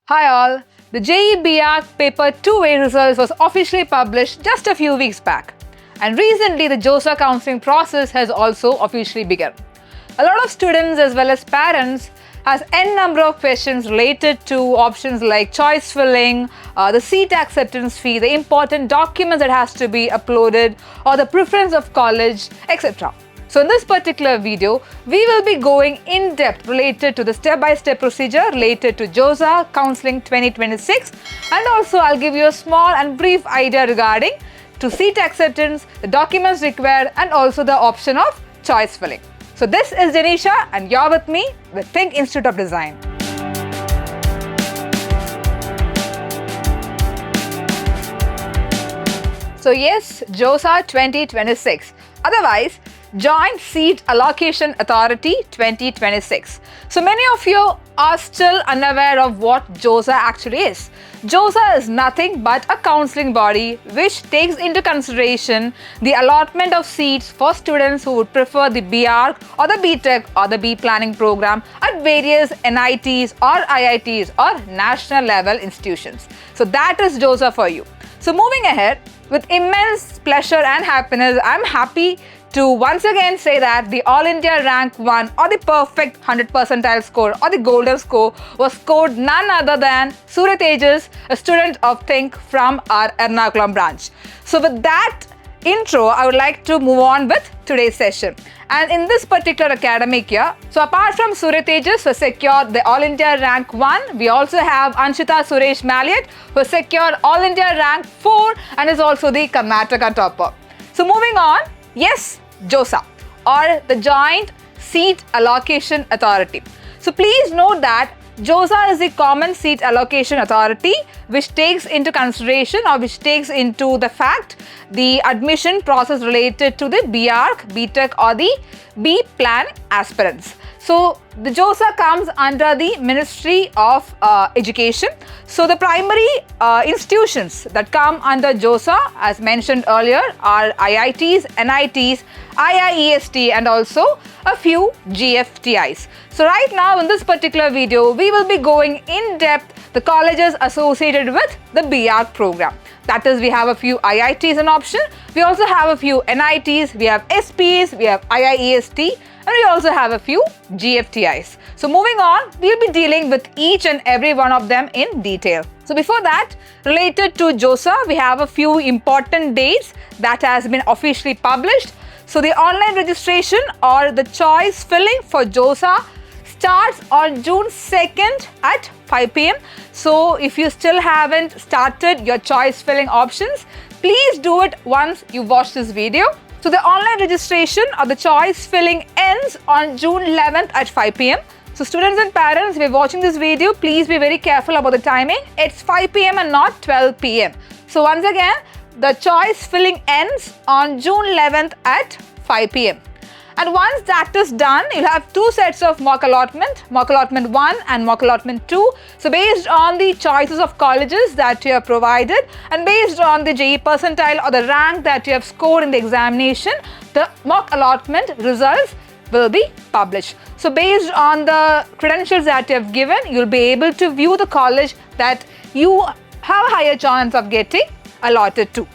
Hi all, the JEE B.Arch paper 2A results was officially published just a few weeks back. And recently the JoSAA counselling process has also officially begun. A lot of students as well as parents has n number of questions related to options like choice filling, the seat acceptance fee, the important documents that has to be uploaded, or the preference of college, etc. So in this particular video, we will be going in depth related to the step-by-step procedure related to JoSAA Counselling 2026, and also I'll give you a small and brief idea regarding to seat acceptance, the documents required, and also the option of choice filling. So this is Janisha and you're with me with THiNC Institute of Design. So yes, JoSAA 2026. Otherwise, Joint Seat Allocation Authority 2026. So many of you are still unaware of what JoSAA actually is. JoSAA is nothing but a counselling body which takes into consideration the allotment of seats for students who would prefer the B.Arch or the B.Tech or the B planning program at various NITs or IITs or national level institutions. So that is JoSAA for you. So moving ahead, with immense pleasure and happiness, I'm happy to once again say that the All India Rank 1 or the perfect 100 percentile score or the golden score was scored none other than Surya Tejas, a student of THiNC from our Ernakulam branch. So with that intro, I would like to move on with today's session. And in this particular academic year, so apart from Surya Tejas who secured the All India Rank 1, we also have Anshita Suresh Maliat who secured All India Rank 4 and is also the Karnataka topper. So moving on, yes, JoSAA or the Joint Seat Allocation Authority. So please note that JoSAA is the Common Seat Allocation Authority which takes into consideration or which takes into the fact the admission process related to the B.Arch, B.Tech or the B Plan aspirants. So the JoSAA comes under the Ministry of Education. So the primary institutions that come under JoSAA as mentioned earlier are IITs, NITs, IIITs and also a few GFTIs. So right now in this particular video, we will be going in depth the colleges associated with the B.Arch program. That is, we have a few IITs in option, we also have a few NITs, we have SPs, we have IIEST, and we also have a few GFTIs. So moving on, we'll be dealing with each and every one of them in detail. So before that, related to JoSAA, we have a few important dates that has been officially published. So the online registration or the choice filling for JoSAA starts on June 2nd at 5 p.m. So if you still haven't started your choice filling options, please do it once you watch this video. So the online registration or the choice filling ends on June 11th at 5 p.m. So students and parents, if you're watching this video, please be very careful about the timing. It's 5 p.m. and not 12 p.m. So once again, the choice filling ends on June 11th at 5 p.m. And once that is done, you'll have two sets of mock allotment 1 and mock allotment 2. So based on the choices of colleges that you have provided and based on the JEE percentile or the rank that you have scored in the examination, the mock allotment results will be published. So based on the credentials that you have given, you'll be able to view the college that you have a higher chance of getting allotted to.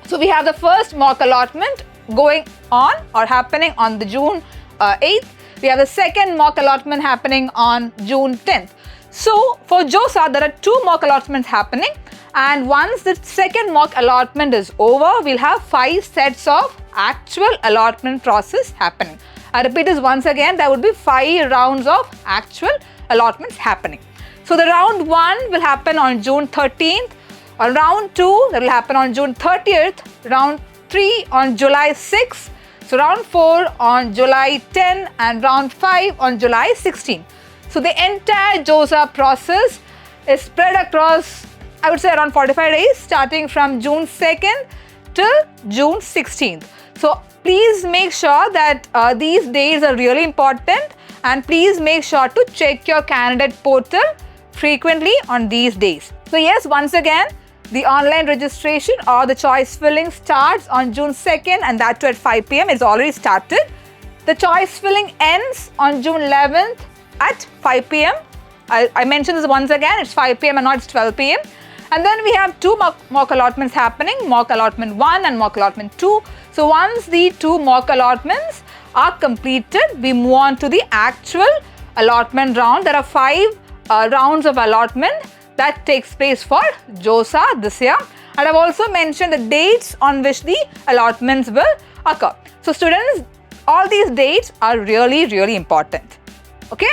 So we have the first mock allotment going on or happening on the June 8th. We have the second mock allotment happening on June 10th. So for JoSAA, there are two mock allotments happening, and once the second mock allotment is over, we'll have 5 sets of actual allotment process happening. I repeat this once again, there would be 5 rounds of actual allotments happening. So the round 1 will happen on June 13th, or round 2 that will happen on June 30th, round 3 on July 6th, so round 4 on July 10 and round 5 on July 16. So the entire JoSAA process is spread across, I would say, around 45 days starting from June 2nd till June 16th. So please make sure that these days are really important, and please make sure to check your candidate portal frequently on these days. So yes, once again, the online registration or the choice filling starts on June 2nd and that too at 5 p.m. It's already started. The choice filling ends on June 11th at 5 p.m. I mentioned this once again, it's 5 p.m. and not it's 12 p.m. And then we have two mock allotments happening, mock allotment 1 and mock allotment 2. So once the two mock allotments are completed, we move on to the actual allotment round. There are 5 rounds of allotment that takes place for JoSAA this year. And I've also mentioned the dates on which the allotments will occur. So students, all these dates are really, really important. Okay?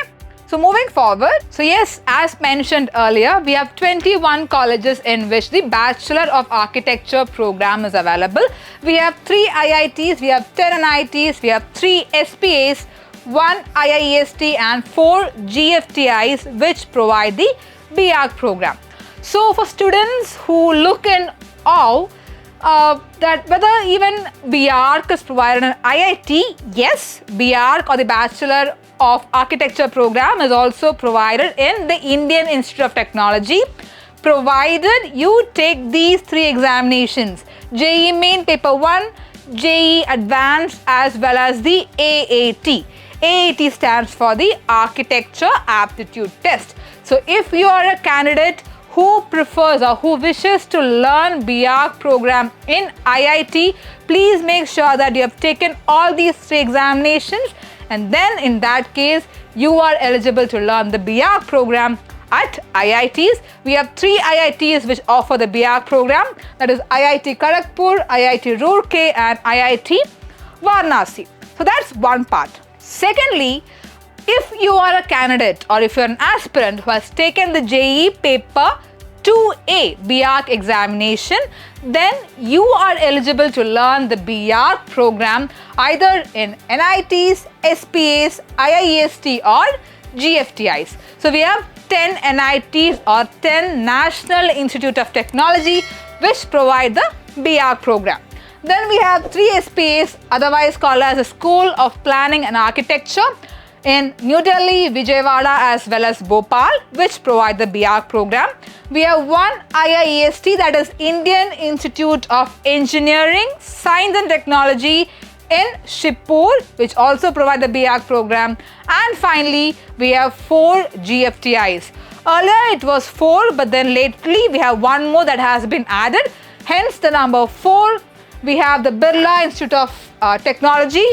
So moving forward, so yes, as mentioned earlier, we have 21 colleges in which the Bachelor of Architecture program is available. We have 3 IITs, we have 10 NITs, we have 3 SPAs, 1 IIST and 4 GFTIs which provide the B.Arch program. So for students who look in awe that whether even B.Arch is provided in IIT, yes, B.Arch or the Bachelor of Architecture program is also provided in the Indian Institute of Technology, provided you take these 3 examinations, JEE Main Paper 1, JEE Advanced as well as the AAT. AAT stands for the Architecture Aptitude Test. So if you are a candidate who prefers or who wishes to learn B.Arch program in IIT, please make sure that you have taken all these 3 examinations, and then in that case you are eligible to learn the B.Arch program at IITs. We have 3 IITs which offer the B.Arch program, that is IIT Kharagpur, IIT Roorkee and IIT Varanasi. So that's one part. Secondly, if you are a candidate or if you're an aspirant who has taken the JEE paper 2A B.Arch examination, then you are eligible to learn the B.Arch program either in NITs, SPAs, IIST or GFTIs. So we have 10 NITs or 10 National Institute of Technology which provide the B.Arch program. Then we have 3 SPAs, otherwise called as the School of Planning and Architecture in New Delhi, Vijayawada as well as Bhopal, which provide the B.Arch program. We have 1 IIEST, that is Indian Institute of Engineering, Science and Technology in Shibpur, which also provide the B.Arch program. And finally, we have 4 GFTIs. Earlier it was 4, but then lately we have 1 more that has been added, hence the number 4. We have the Birla Institute of Technology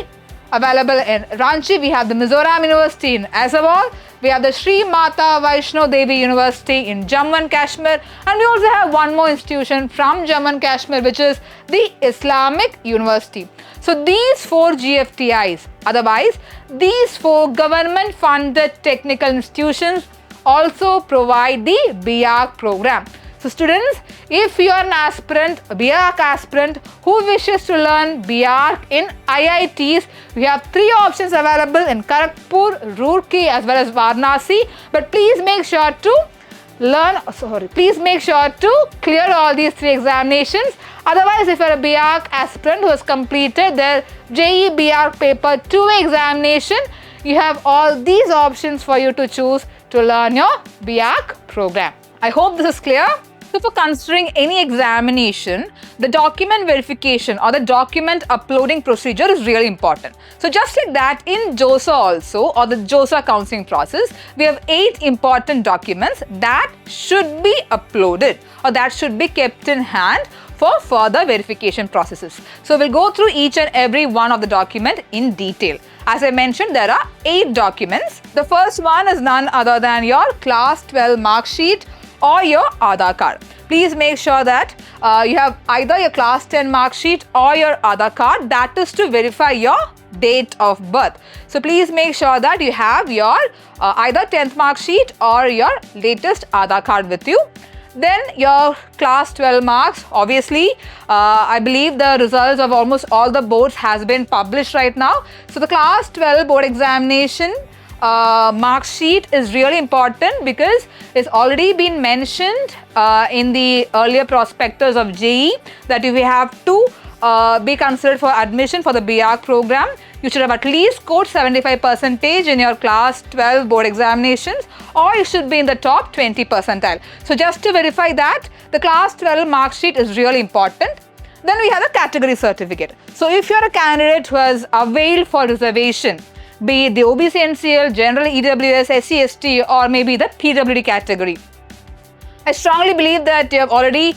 available in Ranchi. We have the Mizoram University in Azawal. We have the Sri Mata Vaishno Devi University in Jammu and Kashmir. And we also have 1 more institution from Jammu and Kashmir, which is the Islamic University. So these 4 GFTIs, otherwise these 4 government funded technical institutions also provide the B.Arch program. So students, if you are an aspirant, a B.Arch aspirant who wishes to learn B.Arch in IITs, we have 3 options available in Kharagpur, Roorkee as well as Varanasi. But please make sure to clear all these 3 examinations. Otherwise, if you are a B.Arch aspirant who has completed their JEE B.Arch paper 2 examination, you have all these options for you to choose to learn your B.Arch program. I hope this is clear. So for considering any examination, the document verification or the document uploading procedure is really important. So just like that, in JoSAA also, or the JoSAA counselling process, we have 8 important documents that should be uploaded or that should be kept in hand for further verification processes. So we'll go through each and every one of the document in detail. As I mentioned, there are 8 documents. The first one is none other than your class 12 mark sheet or your Aadhaar card. Please make sure that you have either your class 10 mark sheet or your Aadhaar card, that is to verify your date of birth. So please make sure that you have your either 10th mark sheet or your latest Aadhaar card with you. Then your class 12 marks, obviously, I believe the results of almost all the boards has been published right now. So the class 12 board examination mark sheet is really important because it's already been mentioned in the earlier prospectus of JEE that if you have to be considered for admission for the B.Arch program, you should have at least scored 75% in your class 12 board examinations, or you should be in the top 20 percentile. So just to verify that, the class 12 mark sheet is really important. Then we have the category certificate. So if you're a candidate who has availed for reservation, be it the OBC NCL, General EWS, SC ST, or maybe the PWD category. I strongly believe that you have already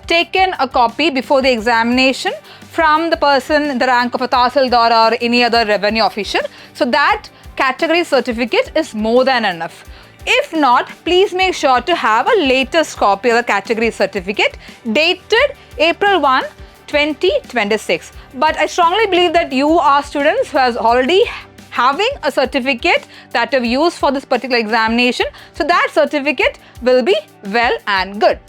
taken a copy before the examination from the person in the rank of a Tahsildar or any other revenue official. So that category certificate is more than enough. If not, please make sure to have a latest copy of the category certificate dated April 1, 2026. But I strongly believe that you are students who has already having a certificate that you've used for this particular examination. So that certificate will be well and good.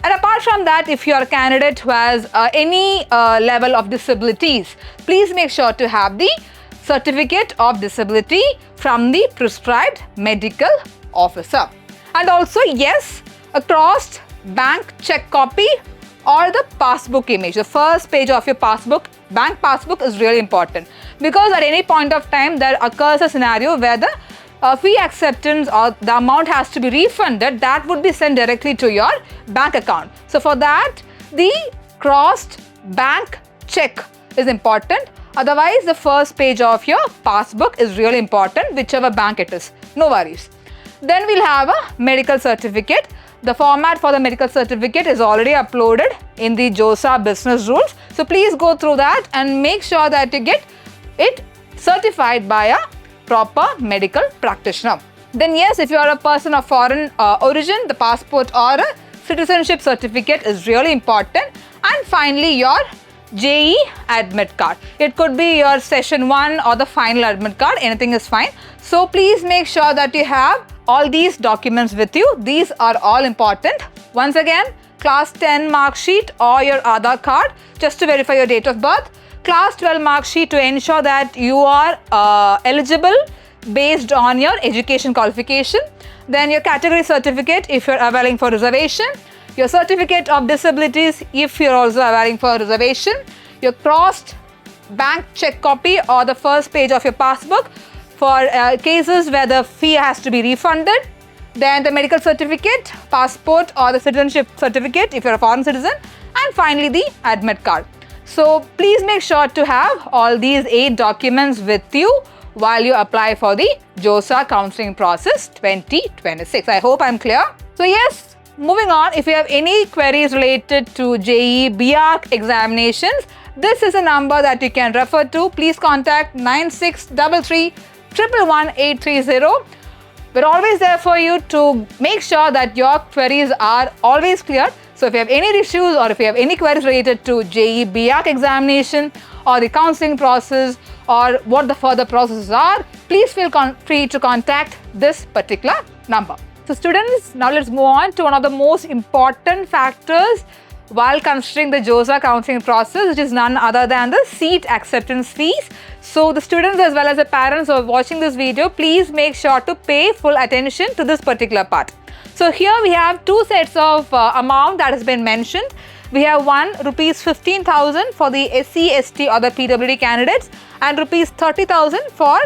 And apart from that, if you are a candidate who has any level of disabilities, please make sure to have the certificate of disability from the prescribed medical officer. And also, yes, a crossed bank check copy or the passbook image. The first page of your passbook, bank passbook, is really important, because at any point of time there occurs a scenario where the fee acceptance or the amount has to be refunded. That would be sent directly to your bank account. So for that, the crossed bank check is important. Otherwise, the first page of your passbook is really important, whichever bank it is. No worries. Then we'll have a medical certificate. The format for the medical certificate is already uploaded in the JoSAA business rules. So please go through that and make sure that you get it certified by a proper medical practitioner. Then yes, if you are a person of foreign origin, the passport or a citizenship certificate is really important. And finally, your JEE admit card. It could be your session 1 or the final admit card, anything is fine. So please make sure that you have all these documents with you. These are all important. Once again, class 10 mark sheet or your Aadhaar card just to verify your date of birth. Class 12 mark sheet to ensure that you are eligible based on your education qualification. Then your category certificate if you're availing for reservation. Your certificate of disabilities if you're also availing for reservation. Your crossed bank check copy or the first page of your passbook for cases where the fee has to be refunded. Then the medical certificate, passport or the citizenship certificate if you're a foreign citizen. And finally the admit card. So please make sure to have all these 8 documents with you while you apply for the JoSAA Counselling Process 2026. I hope I'm clear. So yes, moving on, if you have any queries related to JEE B.Arch examinations, this is a number that you can refer to. Please contact 9633 111 830. We're always there for you to make sure that your queries are always clear. So if you have any issues or if you have any queries related to JEE B.Arch examination or the counselling process or what the further processes are, please feel free to contact this particular number. So students, now let's move on to one of the most important factors while considering the JoSAA counselling process, which is none other than the seat acceptance fees. So the students as well as the parents who are watching this video, please make sure to pay full attention to this particular part. So here we have 2 sets of amount that has been mentioned. We have one rupees 15,000 for the SC, ST or the PWD candidates and rupees 30,000 for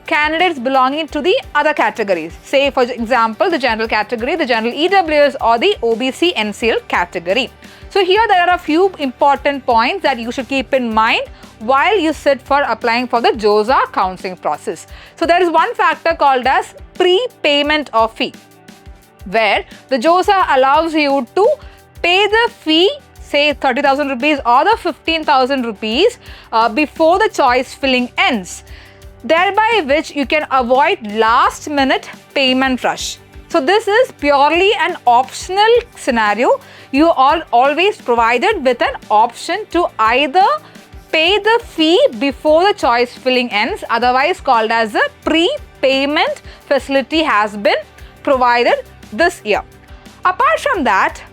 candidates belonging to the other categories. Say for example, the general category, the general EWS or the OBC NCL category. So here there are a few important points that you should keep in mind while you sit for applying for the JoSAA counselling process. So there is one factor called as prepayment of fee, where the JoSAA allows you to pay the fee, say 30,000 rupees or the 15,000 rupees before the choice filling ends, thereby which you can avoid last minute payment rush. So this is purely an optional scenario. You are always provided with an option to either pay the fee before the choice filling ends, otherwise called as a prepayment facility has been provided this year. Apart from that,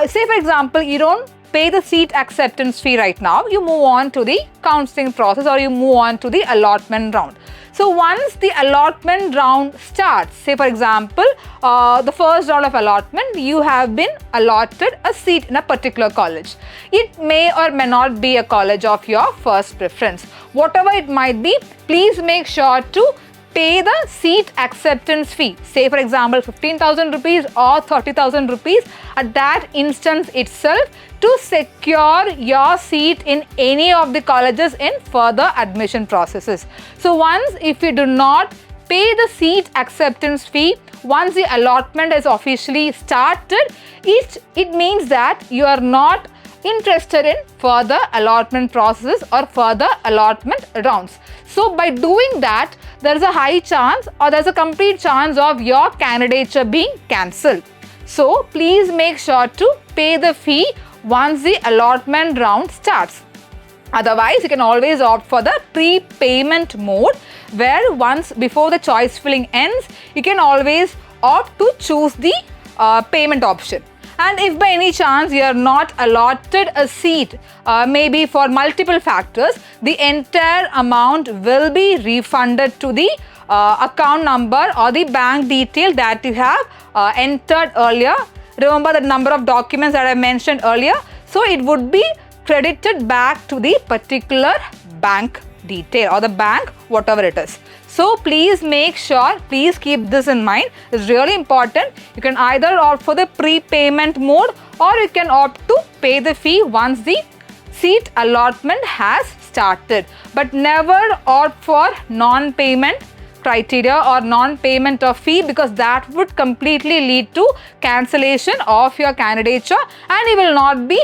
say for example, you don't pay the seat acceptance fee right now, you move on to the counselling process or you move on to the allotment round. So once the allotment round starts, say for example, the first round of allotment, you have been allotted a seat in a particular college. It may or may not be a college of your first preference. Whatever it might be, please make sure to pay the seat acceptance fee, say for example 15,000 rupees or 30,000 rupees at that instance itself to secure your seat in any of the colleges in further admission processes. So once if you do not pay the seat acceptance fee, once the allotment is officially started, it means that you are not interested in further allotment processes or further allotment rounds. So by doing that, there is a high chance or there is a complete chance of your candidature being cancelled. So please make sure to pay the fee once the allotment round starts. Otherwise, you can always opt for the prepayment mode, where once before the choice filling ends, you can always opt to choose the payment option. And if by any chance you are not allotted a seat, maybe for multiple factors, the entire amount will be refunded to the account number or the bank detail that you have entered earlier. Remember the number of documents that I mentioned earlier. So it would be credited back to the particular bank detail or the bank, whatever it is. So please make sure, please keep this in mind. It's really important. You can either opt for the prepayment mode or you can opt to pay the fee once the seat allotment has started. But never opt for non-payment criteria or non-payment of fee, because that would completely lead to cancellation of your candidature and you will not be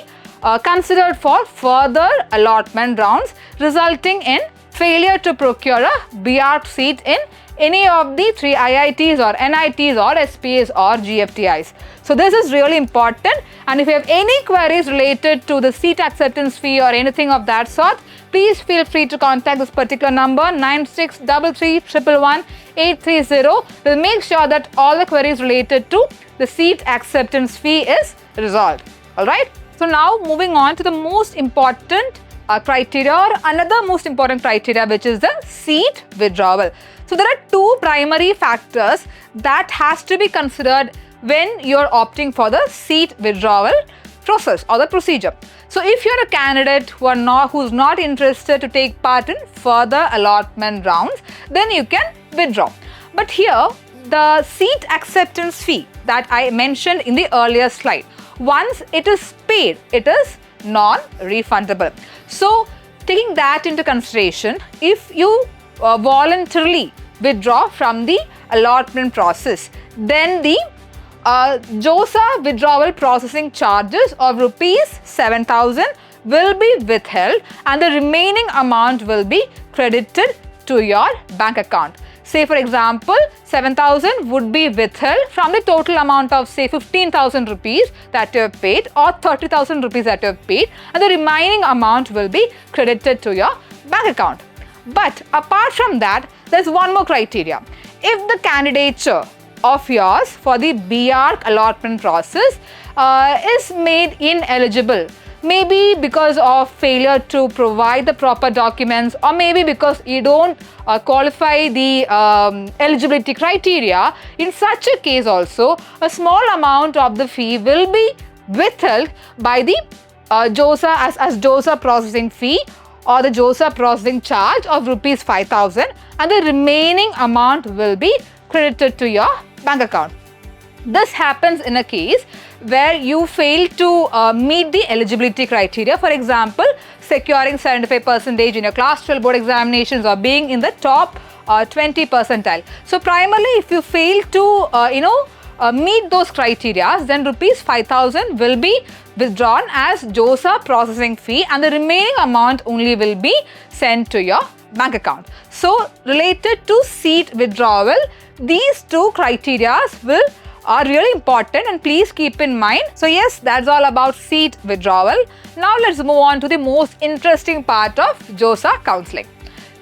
considered for further allotment rounds, resulting in failure to procure a B.Arch seat in any of the 3 IITs or NITs or SPAs or GFTIs. So this is really important, and if you have any queries related to the seat acceptance fee or anything of that sort, please feel free to contact this particular number 9633111830. We'll make sure that all the queries related to the seat acceptance fee is resolved. Alright, so now moving on to the most important criteria or another most important criteria, which is the seat withdrawal. So there are two primary factors that has to be considered when you're opting for the seat withdrawal process or the procedure. So if you're a candidate who's not interested to take part in further allotment rounds, then you can withdraw. But here, the seat acceptance fee that I mentioned in the earlier slide, once it is paid, it is non-refundable. So taking that into consideration, if you voluntarily withdraw from the allotment process, then the JoSAA withdrawal processing charges of rupees 7,000 will be withheld and the remaining amount will be credited to your bank account. Say for example, 7,000 would be withheld from the total amount of say 15,000 rupees that you have paid or 30,000 rupees that you have paid, and the remaining amount will be credited to your bank account. But apart from that, there's one more criteria. If the candidature of yours for the B.Arch allotment process is made ineligible, maybe because of failure to provide the proper documents, or maybe because you don't qualify the eligibility criteria, in such a case also a small amount of the fee will be withheld by the JoSAA as JoSAA processing fee or the JoSAA processing charge of rupees 5,000, and the remaining amount will be credited to your bank account. This happens in a case where you fail to meet the eligibility criteria. For example, securing 75% in your class 12 board examinations or being in the top 20 percentile. So primarily, if you fail to meet those criteria, then rupees 5,000 will be withdrawn as JoSAA processing fee and the remaining amount only will be sent to your bank account. So related to seat withdrawal, these two criteria are really important and please keep in mind. So yes, that's all about seat withdrawal. Now let's move on to the most interesting part of JoSAA Counselling.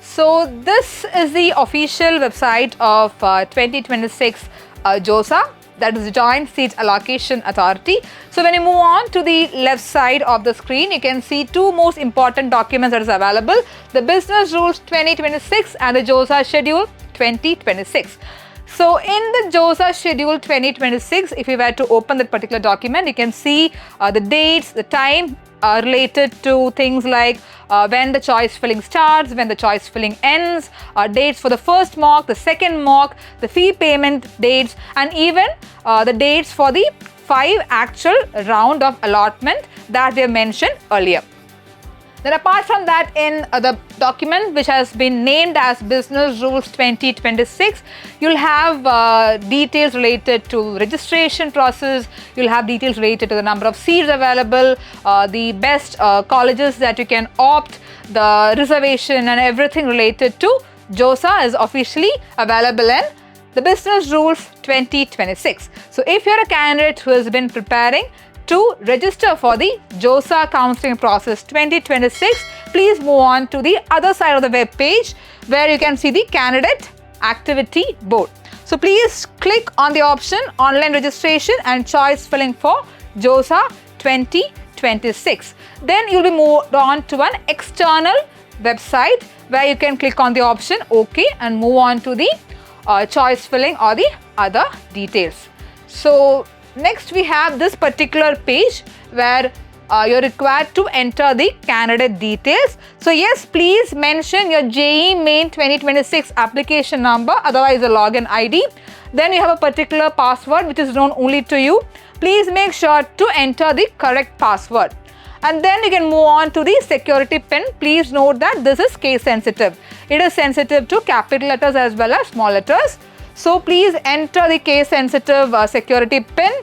So this is the official website of 2026 JoSAA, that is Joint Seat Allocation Authority. So when you move on to the left side of the screen, you can see two most important documents that is available, the Business Rules 2026 and the JoSAA Schedule 2026. So in the JoSAA schedule 2026, if you were to open that particular document, you can see the dates, the time related to things like when the choice filling starts, when the choice filling ends, dates for the first mock, the second mock, the fee payment dates, and even the dates for the 5 actual round of allotment that we have mentioned earlier. Then apart from that, in the document which has been named as Business Rules 2026, you'll have details related to registration process, you'll have details related to the number of seats available, the best colleges that you can opt, the reservation and everything related to JoSAA is officially available in the Business Rules 2026. So if you're a candidate who has been preparing to register for the JoSAA Counselling Process 2026, please move on to the other side of the web page where you can see the Candidate Activity Board. So please click on the option Online Registration and Choice Filling for JoSAA 2026. Then you'll be moved on to an external website where you can click on the option OK and move on to the choice filling or the other details. So next we have this particular page where you're required to enter the candidate details. So yes, please mention your JEE Main 2026 application number, otherwise a login ID. Then you have a particular password which is known only to you. Please make sure to enter the correct password. And then you can move on to the security pin. Please note that this is case sensitive. It is sensitive to capital letters as well as small letters. So please enter the case sensitive security pin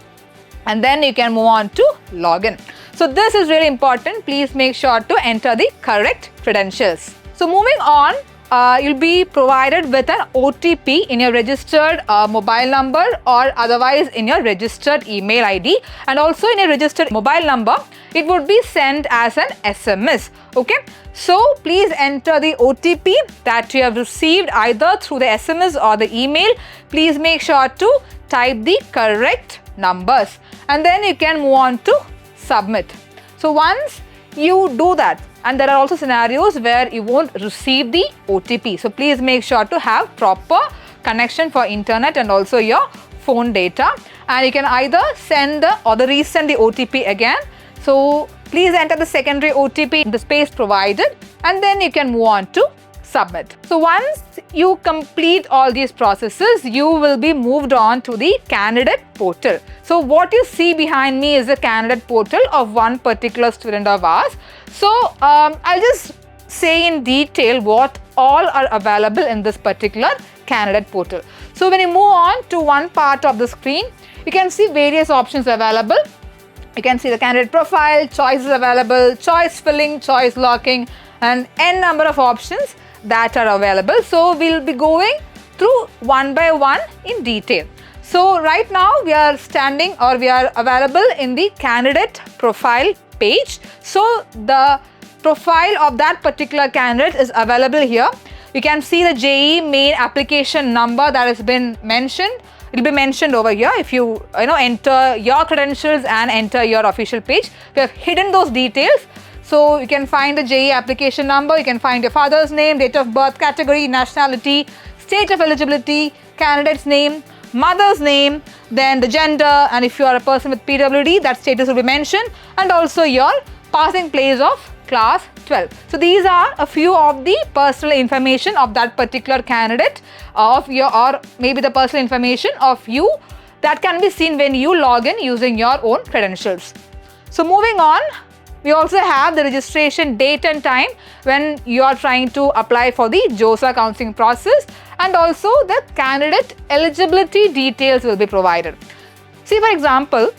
and then you can move on to login. So this is really important. Please make sure to enter the correct credentials. So moving on, you'll be provided with an OTP in your registered mobile number or otherwise in your registered email ID, and also in your registered mobile number it would be sent as an SMS. Okay, so please enter the OTP that you have received either through the SMS or the email. Please make sure to type the correct numbers and then you can move on to submit. So once you do that, and there are also scenarios where you won't receive the OTP. So please make sure to have proper connection for internet and also your phone data. And you can either send or resend the OTP again. So please enter the secondary OTP in the space provided and then you can move on to submit. So once you complete all these processes, you will be moved on to the candidate portal. So what you see behind me is the candidate portal of one particular student of ours. So I'll just say in detail what all are available in this particular candidate portal. So when you move on to one part of the screen, you can see various options available. You can see the candidate profile, choices available, choice filling, choice locking, and n number of options that are available. So we'll be going through one by one in detail. So right now we are available in the candidate profile page. So the profile of that particular candidate is available here. You can see the JEE Main application number that has been mentioned. It will be mentioned over here if you enter your credentials and enter your official page. We have hidden those details. So you can find the JEE application number, you can find your father's name, date of birth, category, nationality, state of eligibility, candidate's name, mother's name, then the gender, and if you are a person with PWD, that status will be mentioned, and also your passing place of class 12. So these are a few of the personal information of that particular candidate or maybe the personal information of you that can be seen when you log in using your own credentials. So moving on, we also have the registration date and time when you are trying to apply for the JoSAA counselling process, and also the candidate eligibility details will be provided. See, for example,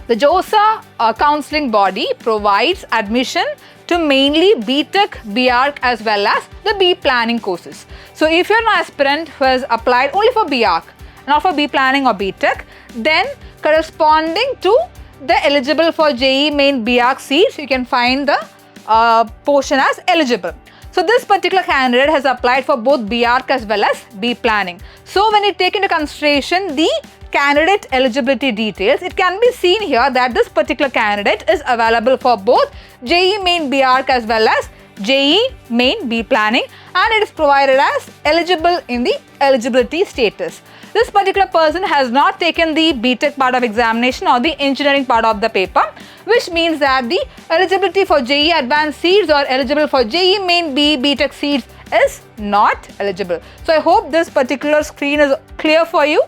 the JoSAA counselling body provides admission to mainly B.Tech, B.Arch as well as the B planning courses. So if you're an aspirant who has applied only for B.Arch, not for B planning or B.Tech, then corresponding to the eligible for JEE Main B.Arch seats, you can find the portion as eligible. So this particular candidate has applied for both B.Arch as well as B planning. So when you take into consideration the candidate eligibility details, it can be seen here that this particular candidate is available for both JEE Main B.Arch as well as JEE Main B planning, and it is provided as eligible in the eligibility status. this particular person has not taken the B.Tech part of examination or the engineering part of the paper, which means that the eligibility for JEE Advanced seats or eligible for JEE Main B B.Tech seats is not eligible. So I hope this particular screen is clear for you.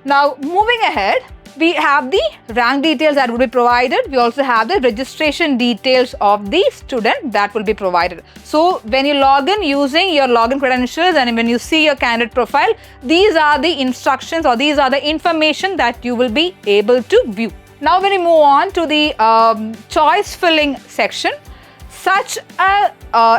Now moving ahead, we have the rank details that will be provided. We also have the registration details of the student that will be provided. So when you log in using your login credentials and when you see your candidate profile, these are the instructions or these are the information that you will be able to view. Now when we move on to the choice filling section, such a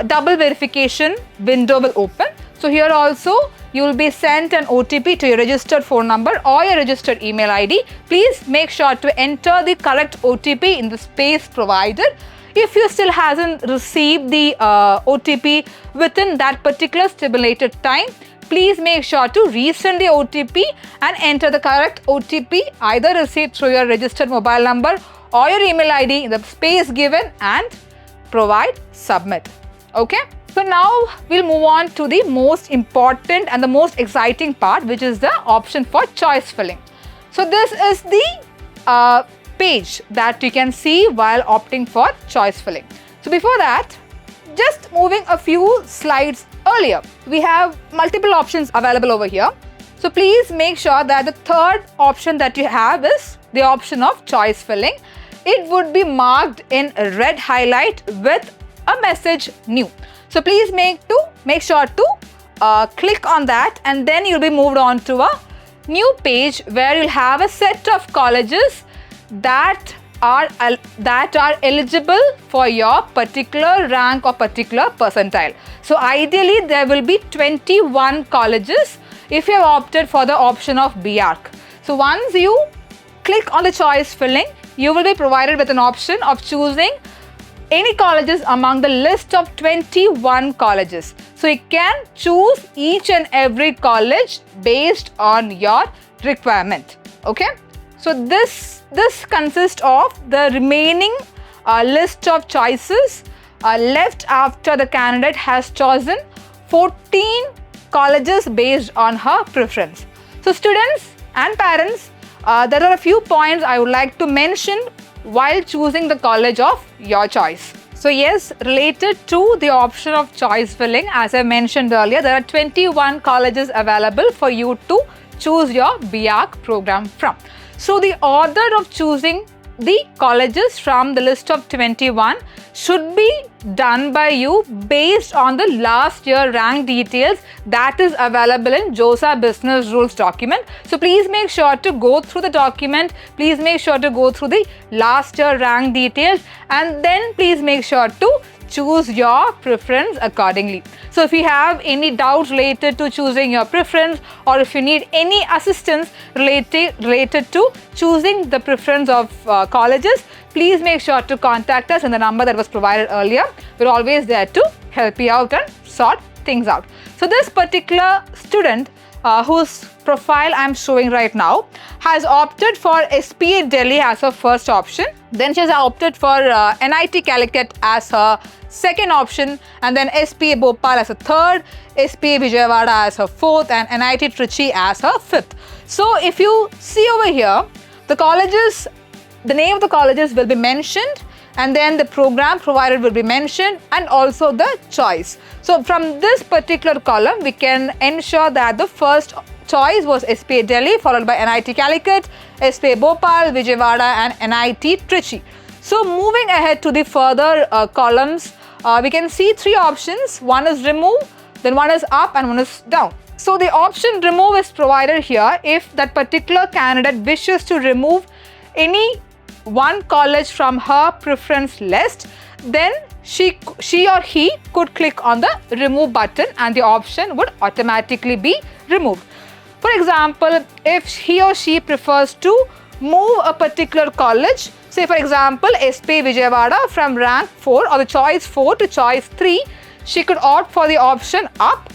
double verification window will open. So here also you will be sent an OTP to your registered phone number or your registered email ID. Please make sure to enter the correct OTP in the space provided. If you still hasn't received the OTP within that particular stipulated time, please make sure to resend the OTP and enter the correct OTP either received through your registered mobile number or your email ID in the space given and provide submit. Okay. So now we'll move on to the most important and the most exciting part, which is the option for choice filling. So this is the page that you can see while opting for choice filling. So before that, just moving a few slides earlier, we have multiple options available over here. So please make sure that the third option that you have is the option of choice filling. It would be marked in red highlight with a message new. So please make sure to click on that, and then you'll be moved on to a new page where you'll have a set of colleges that are eligible for your particular rank or particular percentile. So ideally there will be 21 colleges if you have opted for the option of B.Arch. So once you click on the choice filling, you will be provided with an option of choosing any colleges among the list of 21 colleges. So you can choose each and every college based on your requirement. Okay. So this consists of the remaining list of choices left after the candidate has chosen 14 colleges based on her preference. So students and parents, there are a few points I would like to mention while choosing the college of your choice. So yes, related to the option of choice filling, as I mentioned earlier, there are 21 colleges available for you to choose your B.Arch program from. So the order of choosing the colleges from the list of 21 should be done by you based on the last year rank details that is available in JoSAA Business Rules document. So please make sure to go through the document, please make sure to go through the last year rank details, and then please make sure to choose your preference accordingly. So if you have any doubts related to choosing your preference, or if you need any assistance related to choosing the preference of colleges, please make sure to contact us in the number that was provided earlier. We're always there to help you out and sort things out. So this particular student whose profile I'm showing right now has opted for SPA Delhi as her first option. Then she has opted for NIT Calicut as her second option, and then SPA Bhopal as a third, SPA Vijayawada as her fourth, and NIT Trichy as her fifth. So if you see over here, the colleges, the name of the colleges will be mentioned, and then the program provided will be mentioned, and also the choice. So from this particular column, we can ensure that the first choice was SPA Delhi, followed by NIT Calicut, SPA Bhopal, Vijayawada, and NIT Trichy. So moving ahead to the further columns, we can see three options. One is remove, then one is up, and one is down. So the option remove is provided here if that particular candidate wishes to remove any one college from her preference list, then she or he could click on the remove button and the option would automatically be removed. For example, if he or she prefers to move a particular college, say for example SPA Vijayawada from rank 4 or the choice 4 to choice 3, she could opt for the option up,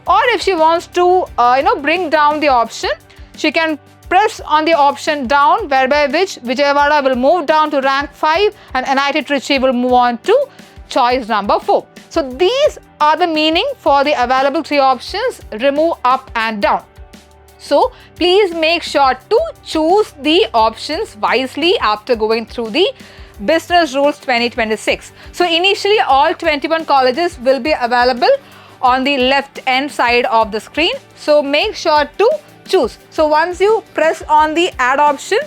or if she wants to bring down the option, she can press on the option down, whereby which Vijayawada will move down to rank 5 and NIT Trichy will move on to choice number 4. So these are the meaning for the available three options, remove, up and down. So please make sure to choose the options wisely after going through the Business Rules 2026. So initially all 21 colleges will be available on the left hand side of the screen. So make sure to choose. So once you press on the add option,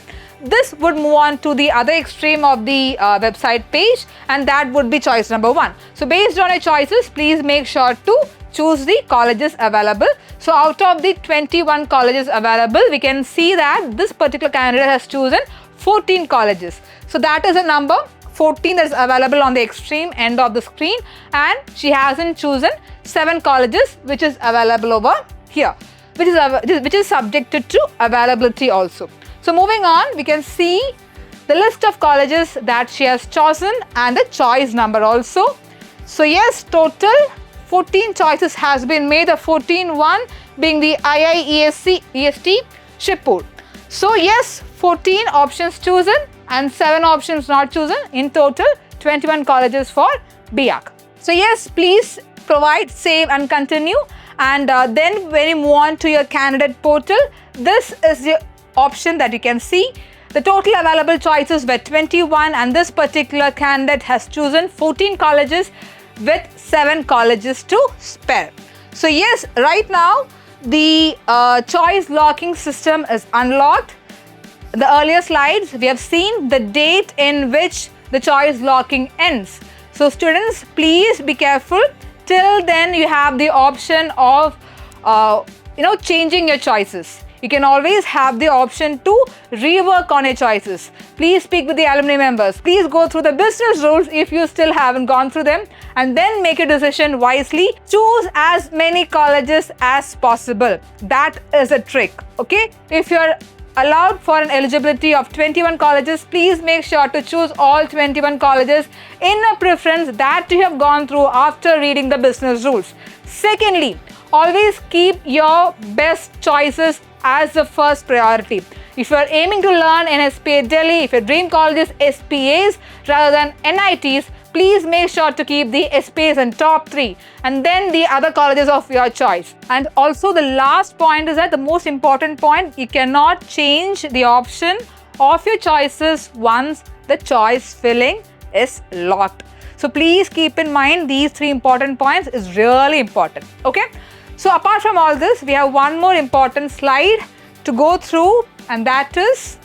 this would move on to the other extreme of the website page, and that would be choice number 1. So based on your choices, please make sure to choose the colleges available. So out of the 21 colleges available, we can see that this particular candidate has chosen 14 colleges. So that is a number 14 that is available on the extreme end of the screen, and she hasn't chosen 7 colleges which is available over here, which is subjected to availability also. So moving on, we can see the list of colleges that she has chosen and the choice number also. So yes, total 14 choices has been made, the 14th one being the IIEST Shipur. So yes, 14 options chosen and 7 options not chosen. In total, 21 colleges for B.Arch. So yes, please provide, save and continue, and then when you move on to your candidate portal, this is the option that you can see. The total available choices were 21 and this particular candidate has chosen 14 colleges with 7 colleges to spare. So yes, right now the choice locking system is unlocked. In the earlier slides, we have seen the date in which the choice locking ends. So students, please be careful. Till then, you have the option of changing your choices. You can always have the option to rework on your choices. Please speak with the alumni members. Please go through the business rules if you still haven't gone through them, and then make a decision wisely. Choose as many colleges as possible. That is a trick, okay? If you're allowed for an eligibility of 21 colleges, please make sure to choose all 21 colleges in a preference that you have gone through after reading the business rules. Secondly, always keep your best choices as the first priority. If you are aiming to learn in SPA Delhi, if your dream college is SPAs rather than NITs, please make sure to keep the SPAs in top 3 and then the other colleges of your choice. And also the last point is that the most important point, you cannot change the option of your choices once the choice filling is locked. So please keep in mind these 3 important points is really important, okay? So apart from all this, we have one more important slide to go through, and that is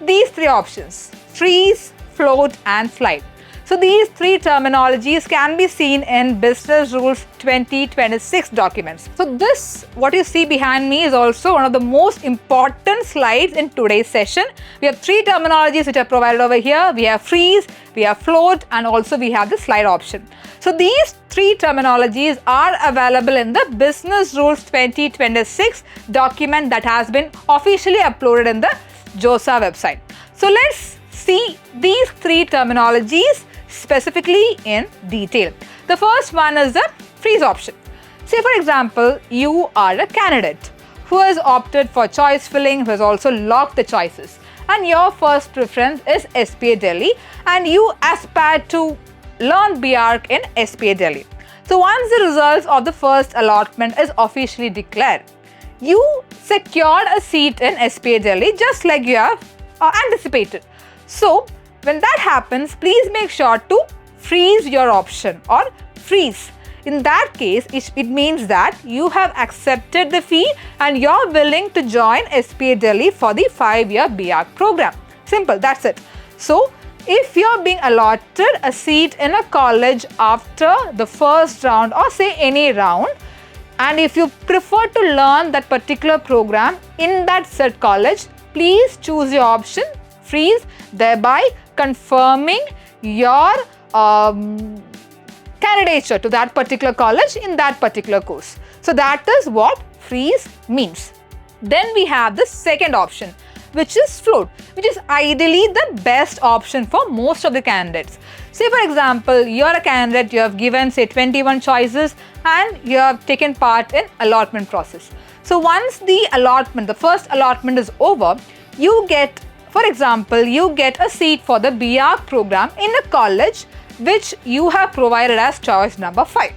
these 3 options: freeze, float and slide. So these 3 terminologies can be seen in Business Rules 2026 documents. So this, what you see behind me, is also one of the most important slides in today's session. We have 3 terminologies which are provided over here. We have freeze, we have float, and also we have the slide option. So these 3 terminologies are available in the Business Rules 2026 document that has been officially uploaded in the JoSAA website. So let's see these 3 terminologies specifically in detail. The first one is the freeze option. Say for example, you are a candidate who has opted for choice filling, who has also locked the choices, and your first preference is SPA Delhi and you aspire to learn B.Arch in SPA Delhi. So once the results of the first allotment is officially declared, you secured a seat in SPA Delhi just like you have anticipated. So when that happens, please make sure to freeze your option or freeze. In that case, it means that you have accepted the fee and you're willing to join SPA Delhi for the 5-year B.Arch program. Simple, that's it. So if you're being allotted a seat in a college after the first round or say any round, and if you prefer to learn that particular program in that said college, please choose your option freeze, thereby confirming your candidature to that particular college in that particular course. So that is what freeze means. Then we have the second option, which is float, which is ideally the best option for most of the candidates. Say for example, you're a candidate, you have given say 21 choices and you have taken part in allotment process. So once the allotment, the first allotment is over, you get, for example, you get a seat for the B.Arch program in a college which you have provided as choice number 5.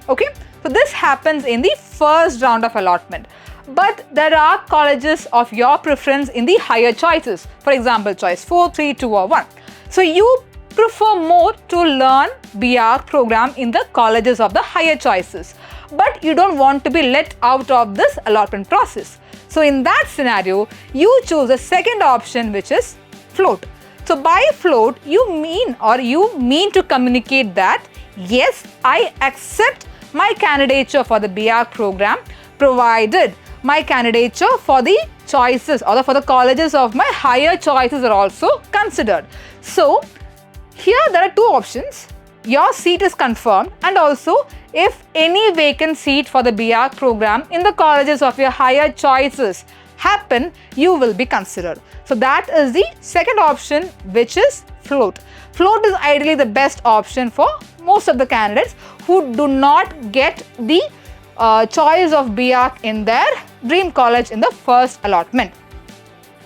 Okay, so this happens in the first round of allotment. but there are colleges of your preference in the higher choices. For example, choice 4, 3, 2 or 1. So you prefer more to learn B.Arch program in the colleges of the higher choices, but you don't want to be let out of this allotment process. So in that scenario, you choose the second option, which is float. So by float, you mean to communicate that yes, I accept my candidature for the B.Arch program, provided my candidature for the choices or for the colleges of my higher choices are also considered. So here there are two options. Your seat is confirmed, and also if any vacant seat for the B.Arch program in the colleges of your higher choices happen, you will be considered. So that is the second option, which is float. Float is ideally the best option for most of the candidates who do not get the choice of B.Arch in their dream college in the first allotment.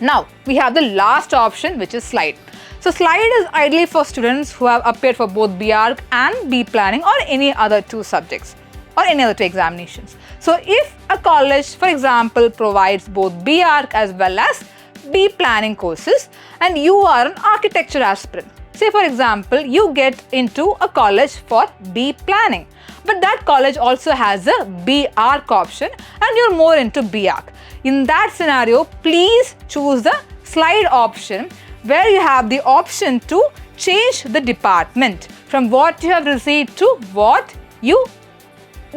Now we have the last option, which is slide. So slide is ideally for students who have appeared for both B.Arch and B planning or any other two subjects or any other two examinations. So if a college, for example, provides both B.Arch as well as B planning courses, and you are an architecture aspirant, say for example, you get into a college for B planning, but that college also has a B.Arch option and you're more into B.Arch. In that scenario, please choose the slide option, where you have the option to change the department from what you have received to what you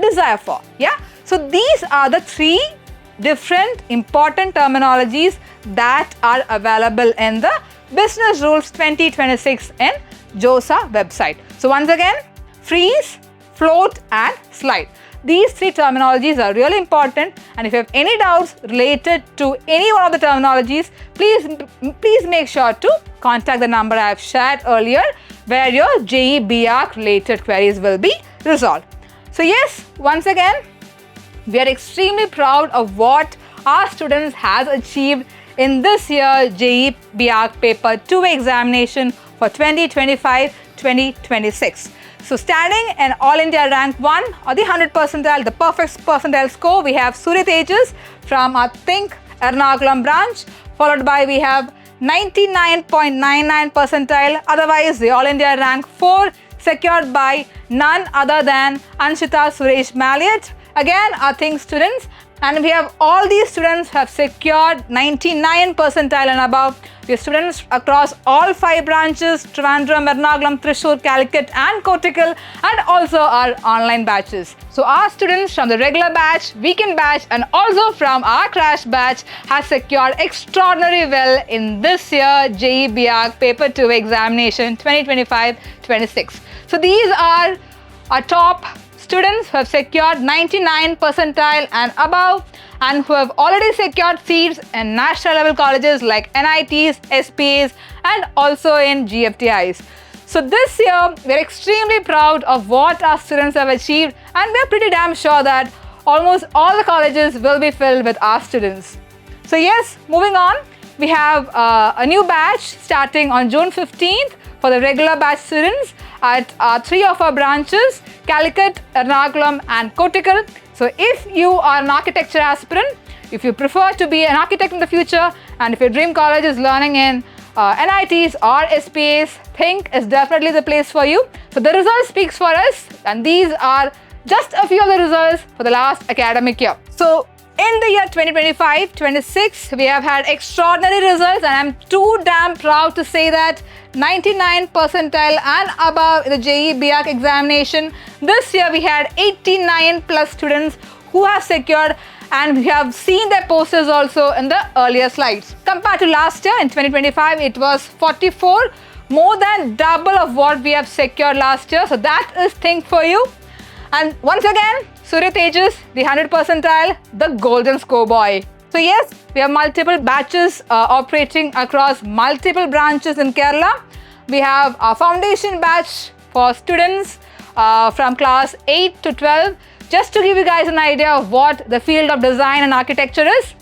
desire for. Yeah. So these are the three different important terminologies that are available in the Business Rules 2026 in JoSAA website. So once again, freeze, float and slide. These three terminologies are really important, and if you have any doubts related to any one of the terminologies, please make sure to contact the number I have shared earlier, where your JEE B.Arch related queries will be resolved. So yes, once again, we are extremely proud of what our students has achieved in this year JEE B.Arch paper 2 examination for 2025-2026. So standing in All India rank 1 or the 100 percentile, the perfect percentile score, we have THiNC from our THiNC Ernakulam branch, followed by we have 99.99 percentile, otherwise the All India rank 4 secured by none other than Anshita Suresh Maliat, again our THiNC students, and we have all these students have secured 99 percentile and above. We have students across all 5 branches, Trivandrum, Ernakulam, Thrissur, Calicut and Kottakkal, and also our online batches. So our students from the regular batch, weekend batch and also from our crash batch has secured extraordinarily well in this year JEE B.Arch paper 2 examination 2025-26. So these are our top students who have secured 99 percentile and above, and who have already secured seats in national level colleges like NITs, SPAs and also in GFTIs. So this year we are extremely proud of what our students have achieved, and we are pretty damn sure that almost all the colleges will be filled with our students. So yes, moving on, we have a new batch starting on June 15th for the regular batch students at 3 of our branches, Calicut, Ernakulam and Kottakkal. So if you are an architecture aspirant, if you prefer to be an architect in the future, and if your dream college is learning in NITs or SPAs, THiNC is definitely the place for you. So the result speaks for us, and these are just a few of the results for the last academic year. So in the year 2025-26, we have had extraordinary results, and I'm too damn proud to say that 99 percentile and above in the JEE B.Arch examination. This year we had 89 plus students who have secured, and we have seen their posters also in the earlier slides. Compared to last year in 2025, it was 44, more than double of what we have secured last year. So that is THiNC for you. And once again, Surya Tejas, the 100 percentile, the golden score boy. So yes, we have multiple batches operating across multiple branches in Kerala. We have a foundation batch for students from class 8 to 12, just to give you guys an idea of what the field of design and architecture is.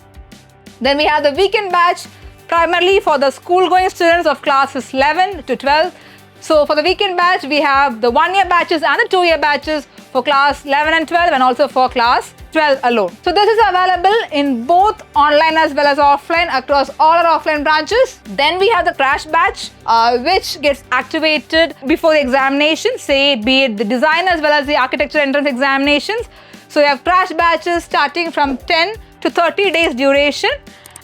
Then we have the weekend batch, primarily for the school-going students of classes 11 to 12. So for the weekend batch, we have the 1-year batches and the 2-year batches. For for class 11 and 12 and also for class 12 alone. So this is available in both online as well as offline across all our offline branches. Then we have the crash batch which gets activated before the examination, say be it the design as well as the architecture entrance examinations. So we have crash batches starting from 10 to 30 days duration.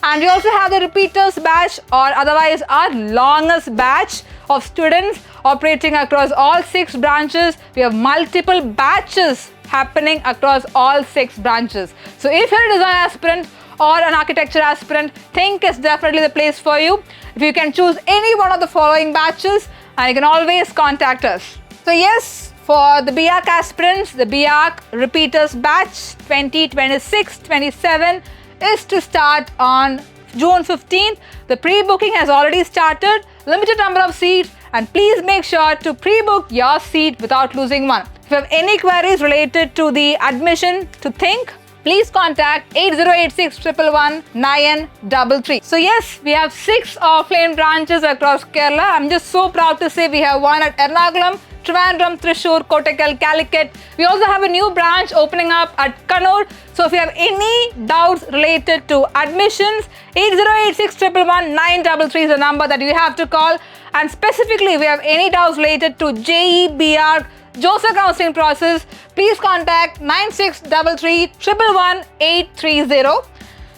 And we also have the repeaters batch, or otherwise our longest batch of students operating across all 6 branches. We have multiple batches happening across all 6 branches. So if you're a design aspirant or an architecture aspirant, THiNC is definitely the place for you. If you can choose any one of the following batches, and you can always contact us. So yes, for the B.Arch aspirants, the B.Arch repeaters batch 2026-27 is to start on June 15th. The pre-booking has already started, limited number of seats, and please make sure to pre-book your seat without losing one. If you have any queries related to the admission to THiNC, please contact 8086 111 933. So yes, we have 6 offline branches across Kerala. I'm just so proud to say we have one at Ernakulam, Trivandrum, Thrissur, Kottakkal, Calicut. We also have a new branch opening up at Kannur. So if you have any doubts related to admissions, 8086 111 933 is the number that you have to call. And specifically, if you have any doubts related to JEE, B.Arch, JoSAA Counselling process, please contact 9633 111 830.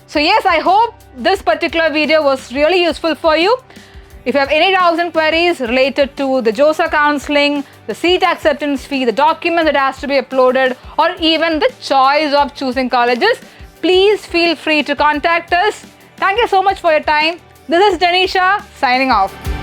So yes, I hope this particular video was really useful for you. If you have any doubts and queries related to the JoSAA Counselling, the seat acceptance fee, the documents that has to be uploaded, or even the choice of choosing colleges, please feel free to contact us. Thank you so much for your time. This is Janisha signing off.